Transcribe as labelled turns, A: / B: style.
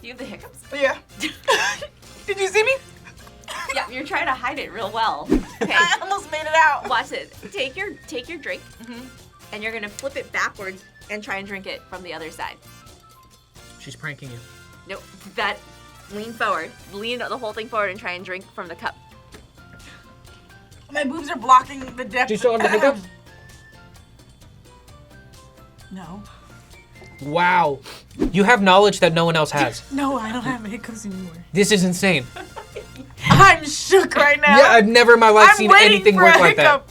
A: You have the hiccups?
B: Yeah. Did you see me?
A: Yeah, you're trying to hide it real well. Okay.
B: I almost made it out.
A: Watch it. Take your drink, and you're gonna flip it backwards and try and drink it from the other side.
C: She's pranking you.
A: Nope. Lean forward. Lean the whole thing forward and try and drink from the cup.
B: My boobs are blocking the depth.
C: Do you still have the hiccups?
B: No.
C: Wow. You have knowledge that no one else has.
B: No, I don't have hiccups anymore.
C: This is insane.
B: I'm shook right now.
C: Yeah, I've never in my life
B: I'm
C: seen
B: waiting
C: anything
B: for
C: work
B: a
C: like that.
B: hiccup.